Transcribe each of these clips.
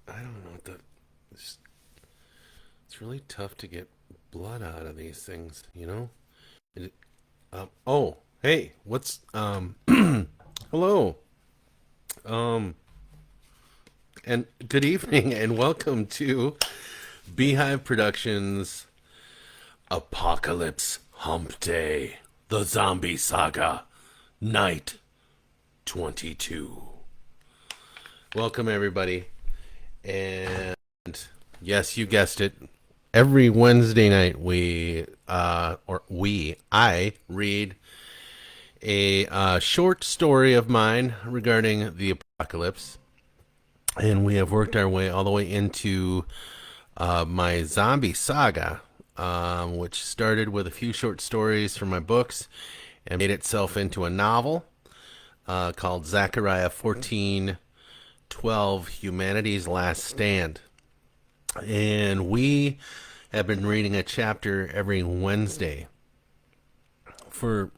I don't know what the. It's, it's really tough to get blood out of these things, you know? It, oh, hey, what's. Hello. Um, and good evening, and welcome to b.hive Productions Apocalypse Humpday, the Zombie Saga, Night 22. Welcome, everybody. And yes, you guessed it. Every Wednesday night, I read a short story of mine regarding the apocalypse. And we have worked our way all the way into my zombie saga, which started with a few short stories from my books and made itself into a novel called Zechariah 14:12, Humanity's Last Stand. And we have been reading a chapter every Wednesday for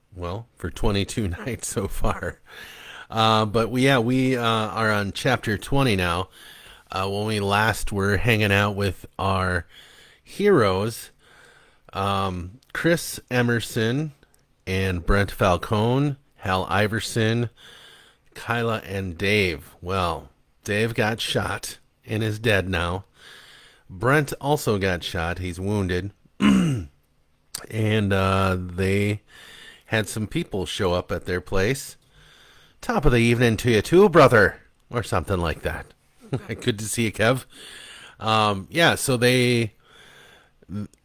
22 nights so far. But we are on chapter 20 now. When we last were hanging out with our heroes, Chris Emerson and Brent Falcone, Hal Iverson, Kyla, and Dave. Well, Dave got shot and is dead now. Brent also got shot. He's wounded. And they had some people show up at their place. Top of the evening to you too, brother, or something like that. Good to see you, Kev. Yeah, so they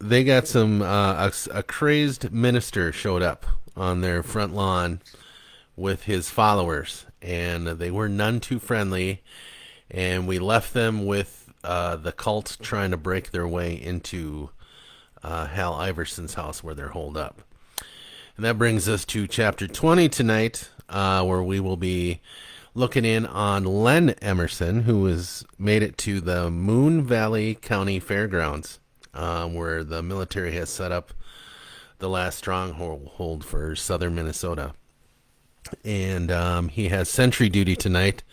got some a crazed minister showed up on their front lawn with his followers, and they were none too friendly. And we left them with the cult trying to break their way into Hal Iverson's house where they're holed up. And that brings us to chapter 20 tonight, where we will be looking in on Len Emerson, who has made it to the Moon Valley County Fairgrounds, where the military has set up the last stronghold for southern Minnesota. And he has sentry duty tonight,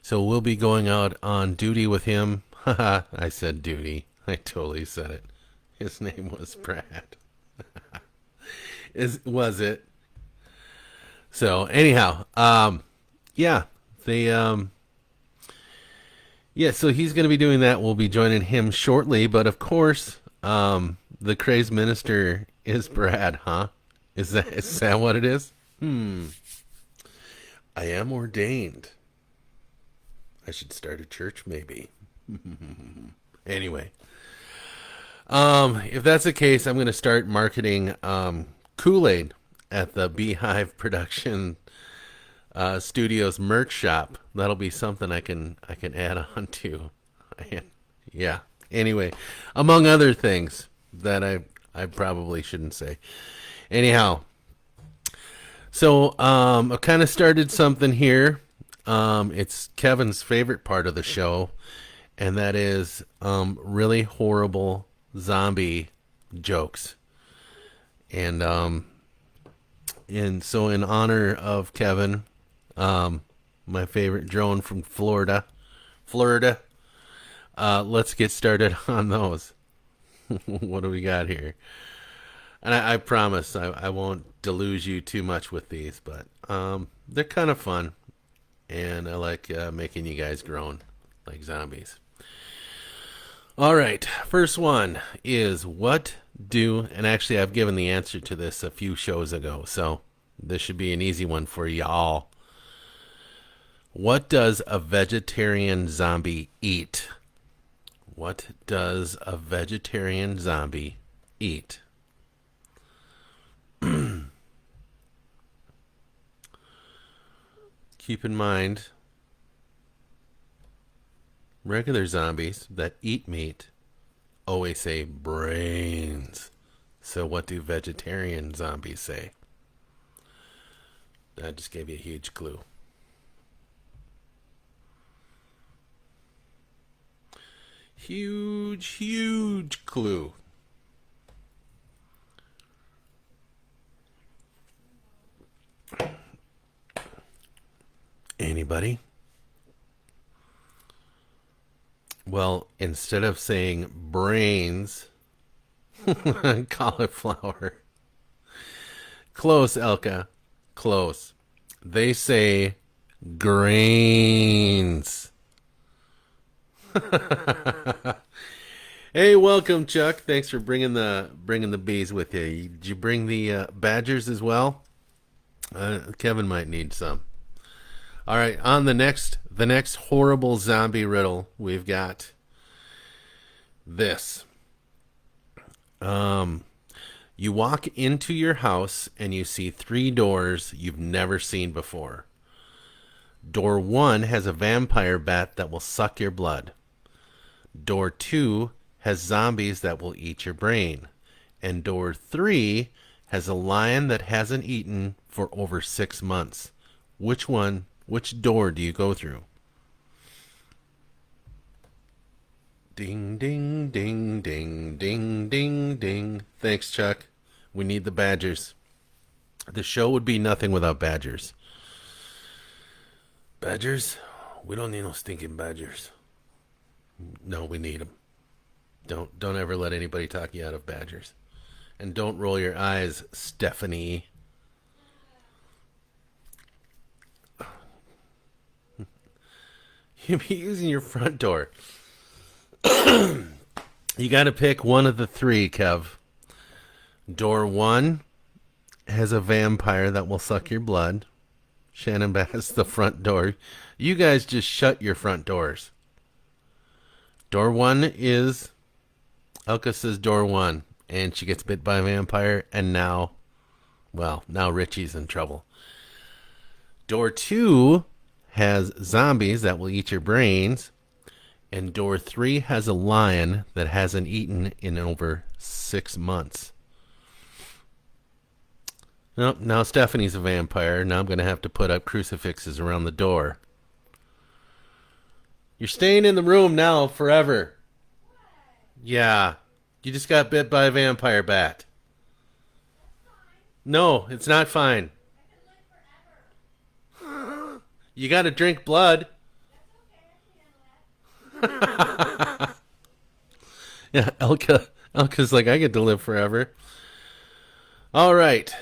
so we'll be going out on duty with him. Haha, I said duty. I totally said it. His name was Brad. Was it? So anyhow, yeah, they yeah, so he's going to be doing that. We'll be joining him shortly, but of course, the crazed minister is Brad, huh? Is that what it is? I am ordained. I should start a church, maybe. Anyway, if that's the case, I'm going to start marketing Kool-Aid at the b.hive Production Studios merch shop. That'll be something I can add on to. Yeah. Anyway, among other things that I probably shouldn't say. Anyhow, so I kind of started something here. It's Kevin's favorite part of the show, and that is really horrible zombie jokes. And so in honor of Kevin, my favorite drone from Florida, let's get started on those. What do we got here? And I promise I won't deluge you too much with these, but they're kind of fun, and I like making you guys groan like zombies. All right, first one is and actually I've given the answer to this a few shows ago, so this should be an easy one for y'all. What does a vegetarian zombie eat? What does a vegetarian zombie eat? Keep in mind, regular zombies that eat meat always say brains. So what do vegetarian zombies say? I just gave you a huge clue. Huge clue. Anybody? Well, instead of saying brains, cauliflower. Close, Elka. Close. They say grains. Hey, welcome, Chuck. Thanks for bringing the bees with you. Did you bring the badgers as well? Kevin might need some. All right, on the next horrible zombie riddle, we've got this. You walk into your house and you see three doors you've never seen before. Door 1 has a vampire bat that will suck your blood. Door 2 has zombies that will eat your brain. And door 3 has a lion that hasn't eaten for over 6 months. Which door do you go through? Ding, ding, ding, ding, ding, ding, ding. Thanks, Chuck. We need the badgers. The show would be nothing without badgers. Badgers? We don't need no stinking badgers. No, we need them. Don't ever let anybody talk you out of badgers. And don't roll your eyes, Stephanie. You'll be using your front door. You got to pick one of the three, Kev. Door 1 has a vampire that will suck your blood. Shannon Bass, the front door. You guys just shut your front doors. Door 1 is... Elka says door 1. And she gets bit by a vampire. And now Richie's in trouble. Door 2 has zombies that will eat your brains. And door 3 has a lion that hasn't eaten in over 6 months. Nope, now Stephanie's a vampire. Now I'm going to have to put up crucifixes around the door. You're staying in the room now forever. Yeah. You just got bit by a vampire bat. No, it's not fine. You got to drink blood. Yeah, Elka's like, I get to live forever. All right.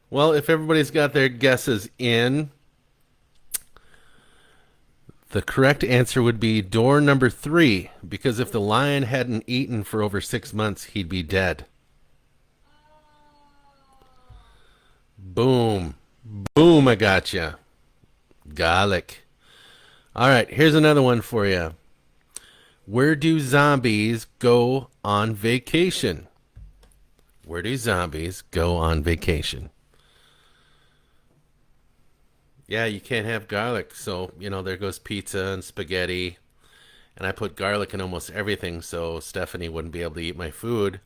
Well, if everybody's got their guesses in, the correct answer would be door number 3, because if the lion hadn't eaten for over 6 months, he'd be dead. Boom. Boom, I gotcha. Garlic. All right, here's another one for you. Where do zombies go on vacation? Where do zombies go on vacation? Yeah, you can't have garlic, so, there goes pizza and spaghetti. And I put garlic in almost everything, so Stephanie wouldn't be able to eat my food.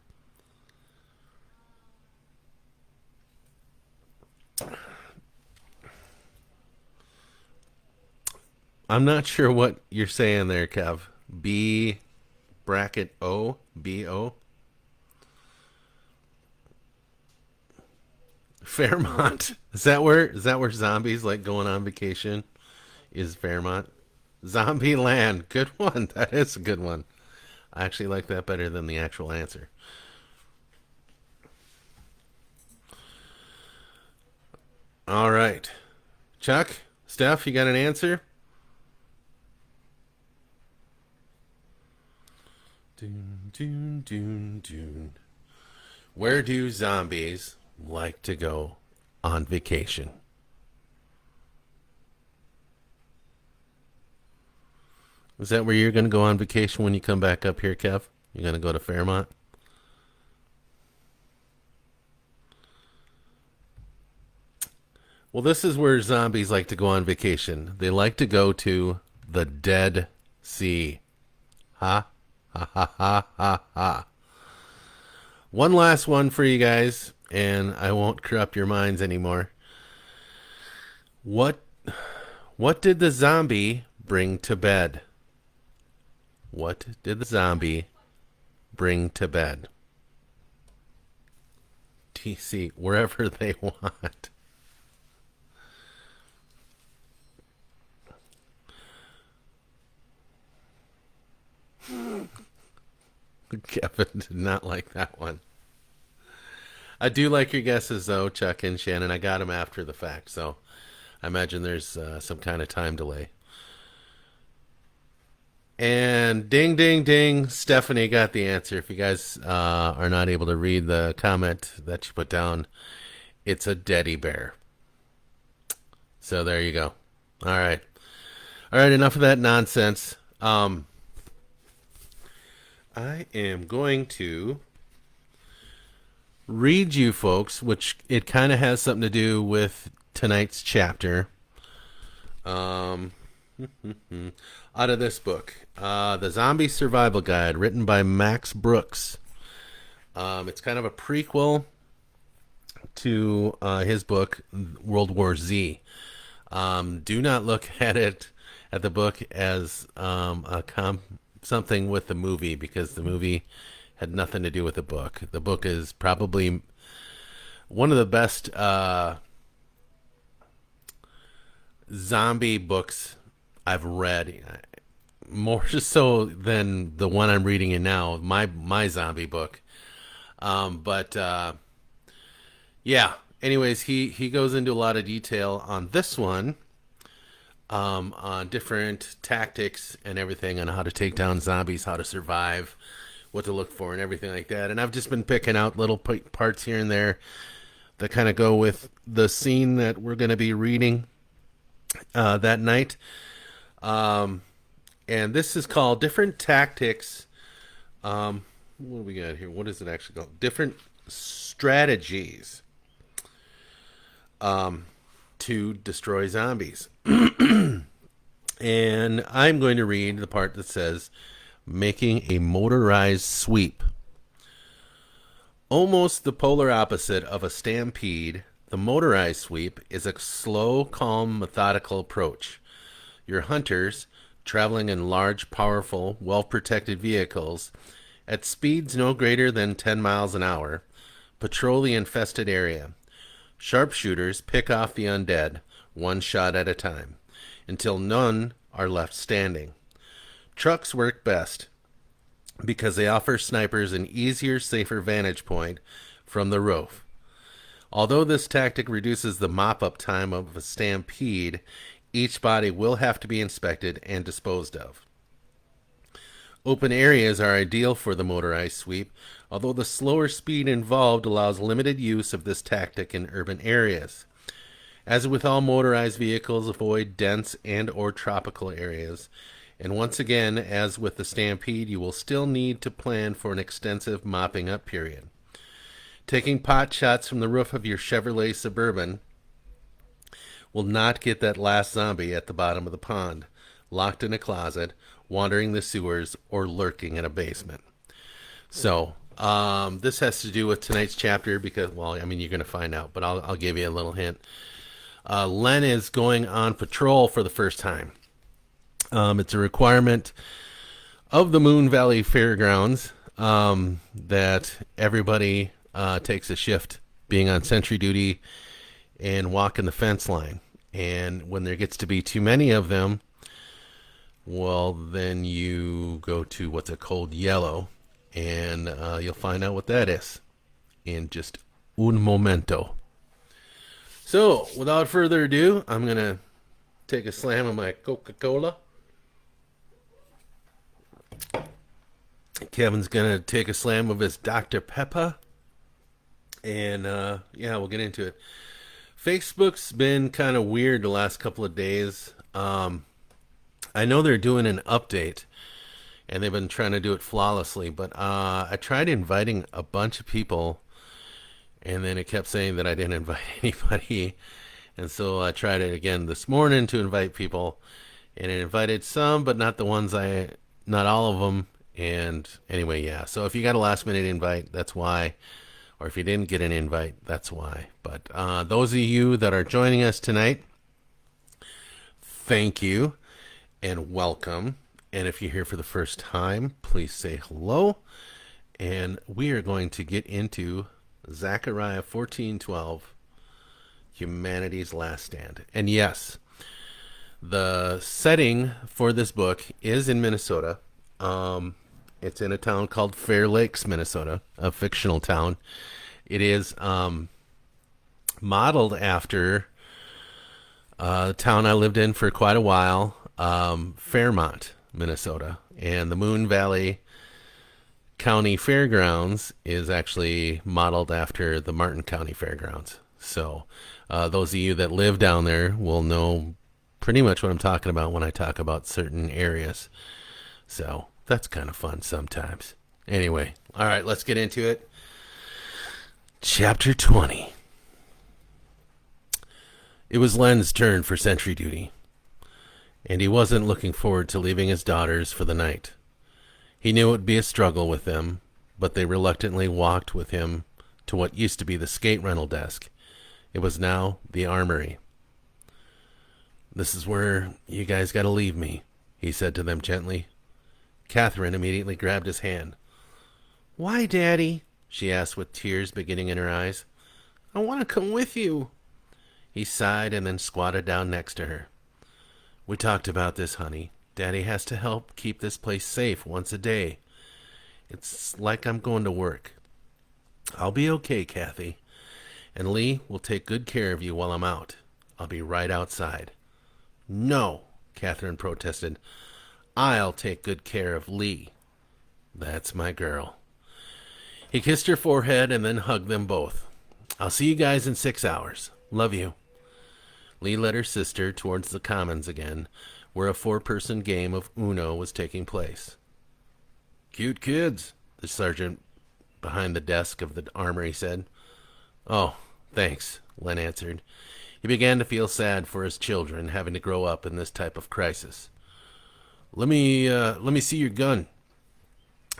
I'm not sure what you're saying there, Kev. B bracket O? B-O? Fairmont. Is that where zombies like going on vacation? Is Fairmont? Zombie Land. Good one. That is a good one. I actually like that better than the actual answer. All right. Chuck, Steph, you got an answer? Doon, doon, doon, doon. Where do zombies like to go on vacation? Is that where you're going to go on vacation when you come back up here, Kev? You're going to go to Fairmont? Well, this is where zombies like to go on vacation. They like to go to the Dead Sea. Ha, ha, ha, ha, ha, ha. One last one for you guys, and I won't corrupt your minds anymore. What did the zombie bring to bed? What did the zombie bring to bed? TC, wherever they want. Kevin did not like that one. I do like your guesses, though, Chuck and Shannon. I got them after the fact, so I imagine there's some kind of time delay. And ding, ding, ding, Stephanie got the answer. If you guys are not able to read the comment that you put down, it's a teddy bear. So there you go. All right. All right, enough of that nonsense. I am going to read you folks, which it kind of has something to do with tonight's chapter. Out of this book, The Zombie Survival Guide, written by Max Brooks. It's kind of a prequel to his book, World War Z. Do not look at the book as something with the movie, because the movie had nothing to do with the book. The book is probably one of the best zombie books I've read, more so than the one I'm reading in now, my zombie book. Yeah. Anyways, he goes into a lot of detail on this one, on different tactics and everything, on how to take down zombies, how to survive, what to look for, and everything like that. And I've just been picking out little parts here and there that kind of go with the scene that we're going to be reading that night. And this is called Different Tactics. What do we got here? What is it actually called? Different Strategies to destroy zombies. And I'm going to read the part that says, making a motorized sweep. Almost the polar opposite of a stampede, the motorized sweep is a slow, calm, methodical approach. Your hunters, traveling in large, powerful, well-protected vehicles at speeds no greater than 10 miles an hour, patrol the infested area. Sharpshooters pick off the undead, one shot at a time, until none are left standing. Trucks work best because they offer snipers an easier, safer vantage point from the roof. Although this tactic reduces the mop-up time of a stampede, each body will have to be inspected and disposed of. Open areas are ideal for the motorized sweep, although the slower speed involved allows limited use of this tactic in urban areas. As with all motorized vehicles, avoid dense and or tropical areas. And once again, as with the stampede, you will still need to plan for an extensive mopping up period. Taking pot shots from the roof of your Chevrolet Suburban will not get that last zombie at the bottom of the pond, locked in a closet, wandering the sewers, or lurking in a basement. So, this has to do with tonight's chapter because, well, I mean, you're going to find out, but I'll give you a little hint. Len is going on patrol for the first time. It's a requirement of the Moon Valley Fairgrounds that everybody takes a shift being on sentry duty and walking the fence line. And when there gets to be too many of them, well, then you go to what's a code yellow, and you'll find out what that is in just un momento. So, without further ado, I'm going to take a slam of my Coca-Cola. Kevin's going to take a slam of his Dr. Pepper. And, yeah, we'll get into it. Facebook's been kind of weird the last couple of days. I know they're doing an update, and they've been trying to do it flawlessly, but I tried inviting a bunch of people, and then it kept saying that I didn't invite anybody. And so I tried it again this morning to invite people, and it invited some, but not the ones not all of them. And anyway, yeah. So if you got a last minute invite, that's why. Or if you didn't get an invite, that's why. But those of you that are joining us tonight, thank you and welcome. And if you're here for the first time, please say hello. And we are going to get into Zechariah 14:12, Humanity's Last Stand. And yes, the setting for this book is in Minnesota. It's in a town called Fair Lakes, Minnesota, a fictional town. It is modeled after a town I lived in for quite a while, Fairmont, Minnesota. And the Moon Valley County Fairgrounds is actually modeled after the Martin County Fairgrounds. So those of you that live down there will know pretty much what I'm talking about when I talk about certain areas. So that's kind of fun sometimes. Anyway, all right, let's get into it. Chapter 20. It was Len's turn for sentry duty, and he wasn't looking forward to leaving his daughters for the night. He knew it would be a struggle with them, but they reluctantly walked with him to what used to be the skate rental desk. It was now the armory. "This is where you guys gotta leave me," he said to them gently. Catherine immediately grabbed his hand. "Why, Daddy?" she asked with tears beginning in her eyes. "I want to come with you." He sighed and then squatted down next to her. "We talked about this, honey. Daddy has to help keep this place safe once a day. It's like I'm going to work. I'll be okay, Kathy. And Lee will take good care of you while I'm out. I'll be right outside." "No," Catherine protested. "I'll take good care of Lee. That's my girl." He kissed her forehead and then hugged them both. "I'll see you guys in 6 hours. Love you." Lee led her sister towards the commons again, where a 4-person game of Uno was taking place. "Cute kids," the sergeant behind the desk of the armory said. "Oh, thanks," Len answered. He began to feel sad for his children having to grow up in this type of crisis. Let me see your gun."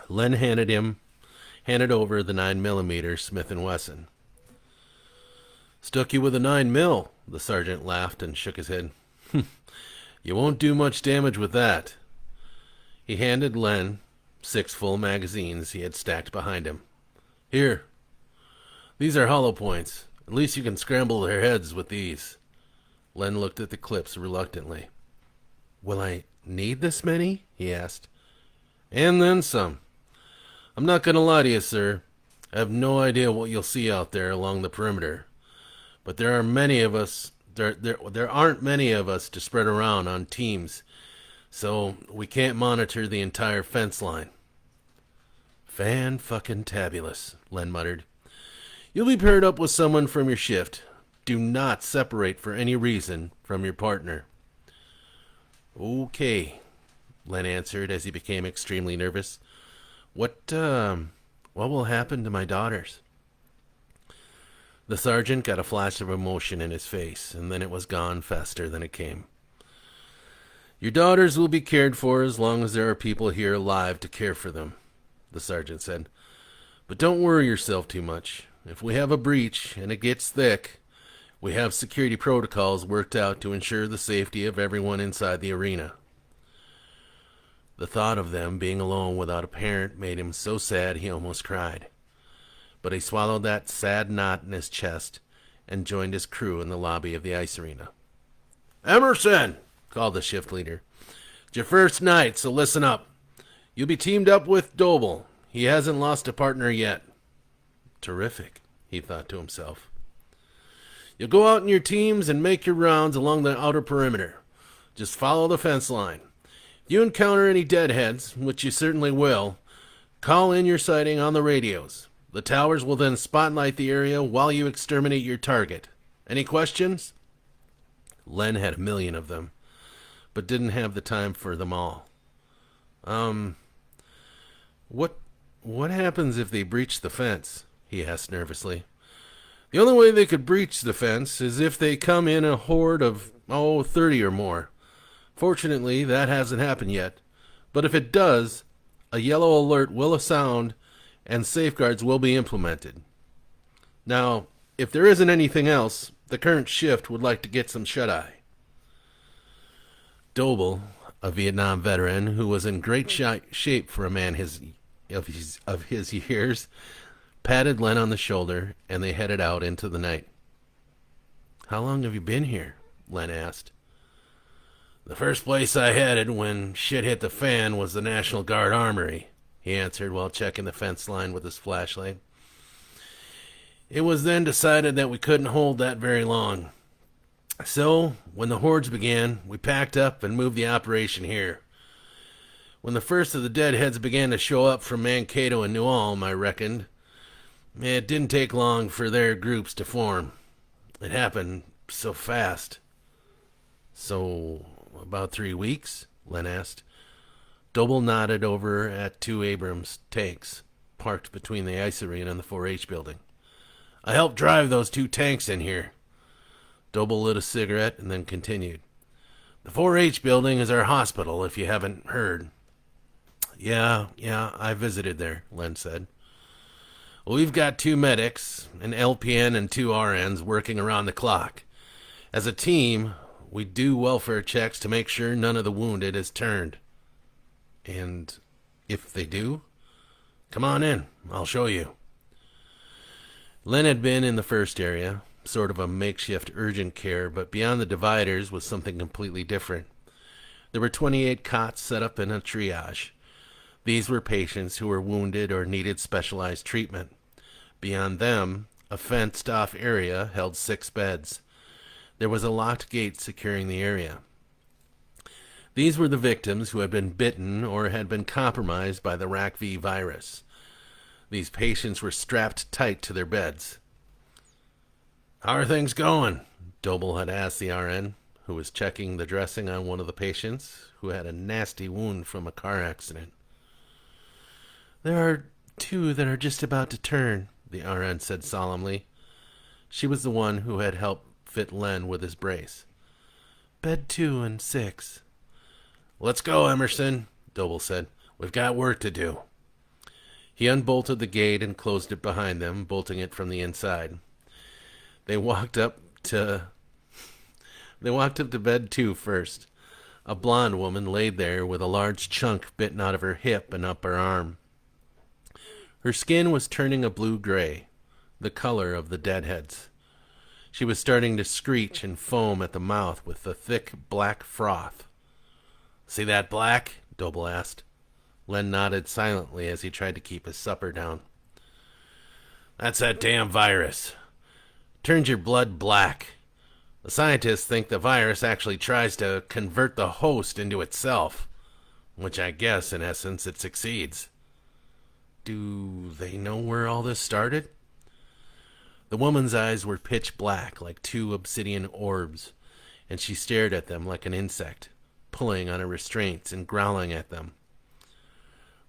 Len handed over the 9mm Smith & Wesson. "Stuck you with a 9mm, the sergeant laughed and shook his head. "You won't do much damage with that." He handed Len 6 full magazines he had stacked behind him. "Here. These are hollow points. At least you can scramble their heads with these." Len looked at the clips reluctantly. "Will I need this many?" he asked. "And then some. I'm not going to lie to you, sir. I have no idea what you'll see out there along the perimeter. But there aren't many of us to spread around on teams, so we can't monitor the entire fence line." "Fan-fucking-tabulous," Len muttered. "You'll be paired up with someone from your shift. Do not separate for any reason from your partner." "Okay," Len answered as he became extremely nervous. What will happen to my daughters?" The sergeant got a flash of emotion in his face, and then it was gone faster than it came. "Your daughters will be cared for as long as there are people here alive to care for them," the sergeant said. "But don't worry yourself too much. If we have a breach and it gets thick, we have security protocols worked out to ensure the safety of everyone inside the arena." The thought of them being alone without a parent made him so sad he almost cried. But he swallowed that sad knot in his chest and joined his crew in the lobby of the ice arena. "Emerson!" called the shift leader. "It's your first night, so listen up. You'll be teamed up with Doble. He hasn't lost a partner yet." Terrific, he thought to himself. "You'll go out in your teams and make your rounds along the outer perimeter. Just follow the fence line. If you encounter any deadheads, which you certainly will, call in your sighting on the radios. The towers will then spotlight the area while you exterminate your target. Any questions?" Len had a million of them, but didn't have the time for them all. What happens if they breach the fence?" he asked nervously. "The only way they could breach the fence is if they come in a horde of, 30 or more. Fortunately, that hasn't happened yet. But if it does, a yellow alert will sound and safeguards will be implemented. Now, if there isn't anything else, the current shift would like to get some shut-eye." Doble, a Vietnam veteran who was in great shape for a man of his years, patted Len on the shoulder, and they headed out into the night. "How long have you been here?" Len asked. "The first place I headed when shit hit the fan was the National Guard Armory," he answered while checking the fence line with his flashlight. It was then decided that we couldn't hold that very long. So, when the hordes began, we packed up and moved the operation here. When the first of the deadheads began to show up from Mankato and New Ulm, I reckoned, it didn't take long for their groups to form. It happened so fast. So, about 3 weeks? Len asked. Doble nodded over at 2 Abrams tanks, parked between the ice arena and the 4-H building. I helped drive those 2 tanks in here. Doble lit a cigarette and then continued. The 4-H building is our hospital, if you haven't heard. Yeah, I visited there, Len said. Well, we've got 2 medics, an LPN and 2 RNs working around the clock. As a team, we do welfare checks to make sure none of the wounded is turned. And if they do, come on in, I'll show you. Len had been in the first area, sort of a makeshift urgent care, but beyond the dividers was something completely different. There were 28 cots set up in a triage. These were patients who were wounded or needed specialized treatment. Beyond them, a fenced-off area held 6 beds. There was a locked gate securing the area. These were the victims who had been bitten or had been compromised by the RAC-V virus. These patients were strapped tight to their beds. How are things going? Doble had asked the RN, who was checking the dressing on one of the patients, who had a nasty wound from a car accident. There are 2 that are just about to turn, the RN said solemnly. She was the one who had helped fit Len with his brace. Bed 2 and 6. Let's go, Emerson, Doble said. We've got work to do. He unbolted the gate and closed it behind them, bolting it from the inside. They walked up to bed 2 first. A blonde woman laid there with a large chunk bitten out of her hip and upper arm. Her skin was turning a blue-gray, the color of the deadheads. She was starting to screech and foam at the mouth with the thick black froth. See that black? Doble asked. Len nodded silently as he tried to keep his supper down. That's that damn virus. Turns your blood black. The scientists think the virus actually tries to convert the host into itself, which I guess, in essence, it succeeds. Do they know where all this started? The woman's eyes were pitch black, like 2 obsidian orbs, and she stared at them like an insect, pulling on her restraints and growling at them.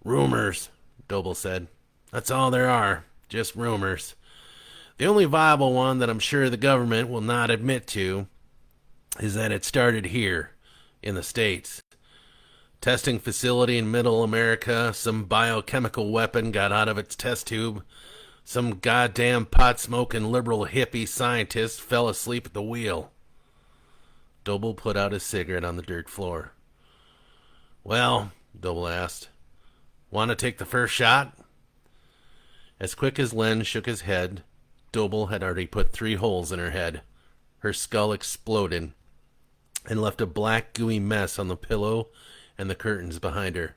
Rumors, Doble said. That's all there are, just rumors. The only viable one that I'm sure the government will not admit to is that it started here, in the States. Testing facility in Middle America, some biochemical weapon got out of its test tube. Some goddamn pot-smoking liberal hippie scientist fell asleep at the wheel. Doble put out his cigarette on the dirt floor. Well, Doble asked, want to take the first shot? As quick as Len shook his head, Doble had already put 3 holes in her head. Her skull exploded and left a black gooey mess on the pillow and the curtains behind her.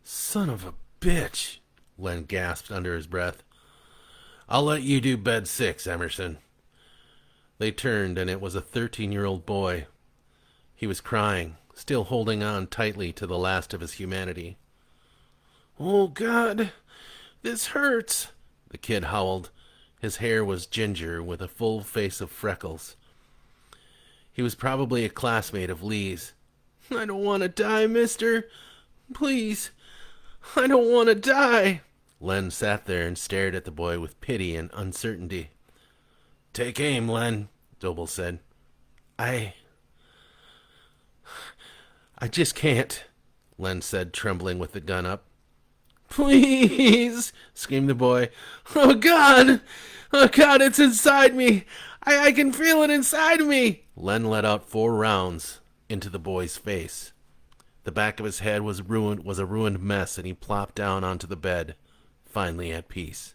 Son of a bitch, Len gasped under his breath. I'll let you do bed 6, Emerson. They turned, and it was a 13-year-old boy. He was crying, still holding on tightly to the last of his humanity. Oh, God, this hurts, the kid howled. His hair was ginger with a full face of freckles. He was probably a classmate of Lee's. I don't want to die, mister. Please, I don't want to die. Len sat there and stared at the boy with pity and uncertainty. Take aim, Len, Doble said. I just can't, Len said, trembling with the gun up. Please, screamed the boy. Oh, God! Oh, God, it's inside me! I can feel it inside me! Len let out 4 rounds into the boy's face. The back of his head was a ruined mess, and he plopped down onto the bed, finally at peace.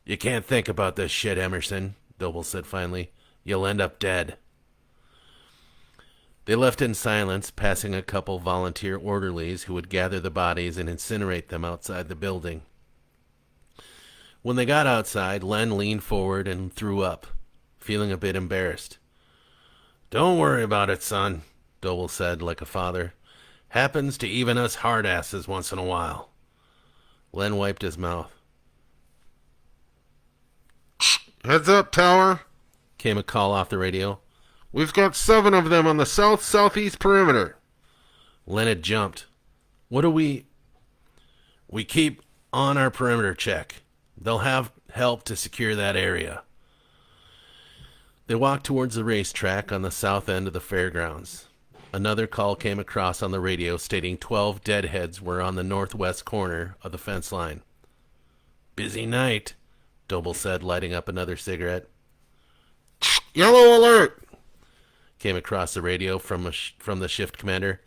You can't think about this shit, Emerson, Doble said finally. You'll end up dead. They left in silence, passing a couple volunteer orderlies who would gather the bodies and incinerate them outside the building. When they got outside, Len leaned forward and threw up, feeling a bit embarrassed. "Don't worry about it, son," Doble said like a father. "Happens to even us hard-asses once in a while." Len wiped his mouth. "Heads up, tower," came a call off the radio. "We've got 7 of them on the south-southeast perimeter." Len had jumped. "What do we keep on our perimeter check. They'll have help to secure that area." They walked towards the racetrack on the south end of the fairgrounds. Another call came across on the radio stating 12 deadheads were on the northwest corner of the fence line. "Busy night," Doble said, lighting up another cigarette. "Yellow alert," came across the radio from the shift commander.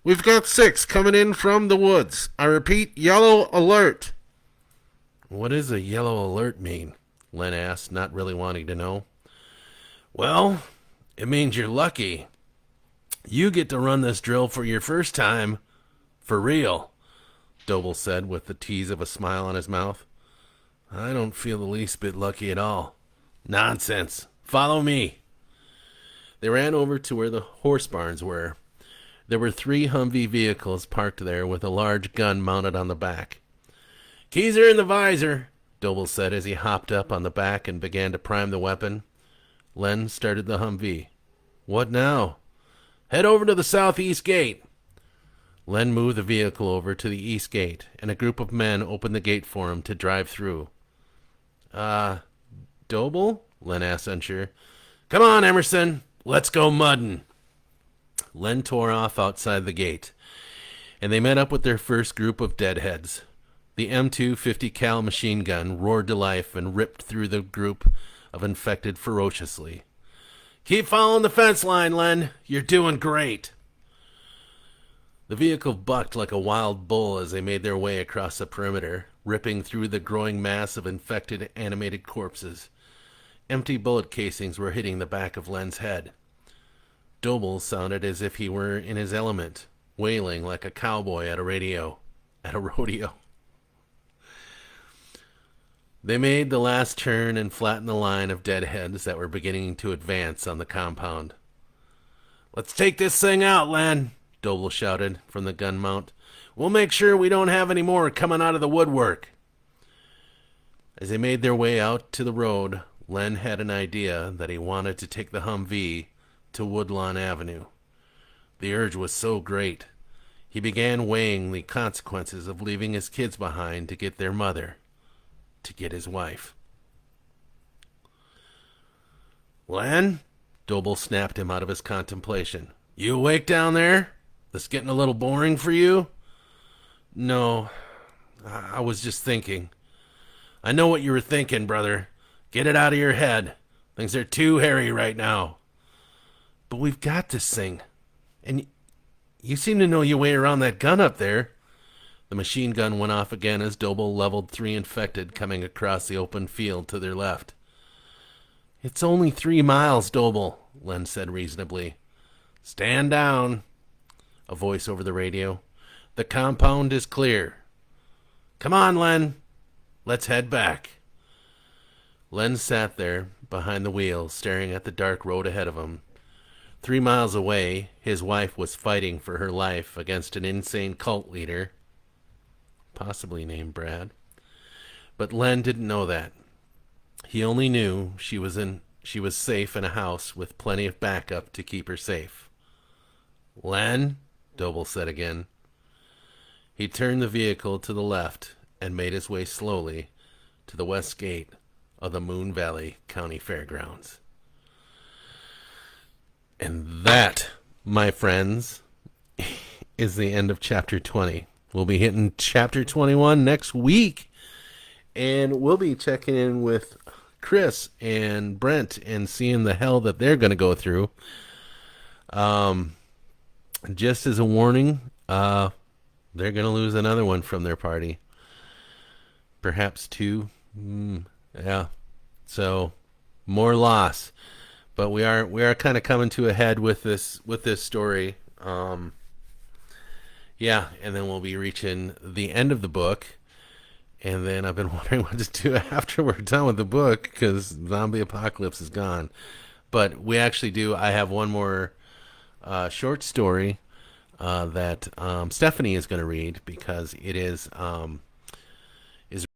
"We've got 6 coming in from the woods. I repeat, yellow alert." "What does a yellow alert mean?" Len asked, not really wanting to know. "Well, it means you're lucky. You get to run this drill for your first time, for real," Doble said with the tease of a smile on his mouth. "I don't feel the least bit lucky at all." "Nonsense. Follow me." They ran over to where the horse barns were. There were 3 Humvee vehicles parked there with a large gun mounted on the back. "Keys are in the visor," Doble said as he hopped up on the back and began to prime the weapon. Len started the Humvee. "What now?" "Head over to the southeast gate." Len moved the vehicle over to the east gate, and a group of men opened the gate for him to drive through. Doble?" Len asked, unsure. "Come on, Emerson. Let's go muddin'." Len tore off outside the gate, and they met up with their first group of deadheads. The M2 50 cal machine gun roared to life and ripped through the group of infected ferociously. "Keep following the fence line, Len. You're doing great." The vehicle bucked like a wild bull as they made their way across the perimeter, ripping through the growing mass of infected, animated corpses. Empty bullet casings were hitting the back of Len's head. Doble sounded as if he were in his element, wailing like a cowboy at a rodeo. They made the last turn and flattened the line of deadheads that were beginning to advance on the compound. "Let's take this thing out, Len," Doble shouted from the gun mount. "We'll make sure we don't have any more coming out of the woodwork." As they made their way out to the road, Len had an idea that he wanted to take the Humvee to Woodlawn Avenue. The urge was so great. He began weighing the consequences of leaving his kids behind to get their mother, to get his wife. "Len?" Doble snapped him out of his contemplation. "You awake down there? This getting a little boring for you?" "No, I was just thinking." "I know what you were thinking, brother. Get it out of your head. Things are too hairy right now." "But we've got this thing. And you seem to know your way around that gun up there." The machine gun went off again as Doble leveled 3 infected coming across the open field to their left. "It's only 3 miles, Doble," Len said reasonably. "Stand down," a voice over the radio. "The compound is clear. Come on, Len. Let's head back." Len sat there behind the wheel, staring at the dark road ahead of him. 3 miles away, his wife was fighting for her life against an insane cult leader, possibly named Brad. But Len didn't know that. He only knew she was safe in a house with plenty of backup to keep her safe. "Len?" Doble said again. He turned the vehicle to the left and made his way slowly to the west gate of the Moon Valley County Fairgrounds. And that, my friends, is the end of chapter 20. We'll be hitting chapter 21 next week, and we'll be checking in with Chris and Brent and seeing the hell that they're going to go through. Just as a warning, they're going to lose another one from their party. Perhaps 2. Yeah. So, more loss. But we are kind of coming to a head with this story. Yeah, and then we'll be reaching the end of the book. And then I've been wondering what to do after we're done with the book because zombie apocalypse is gone. But we actually do. I have one more short story that Stephanie is going to read because it is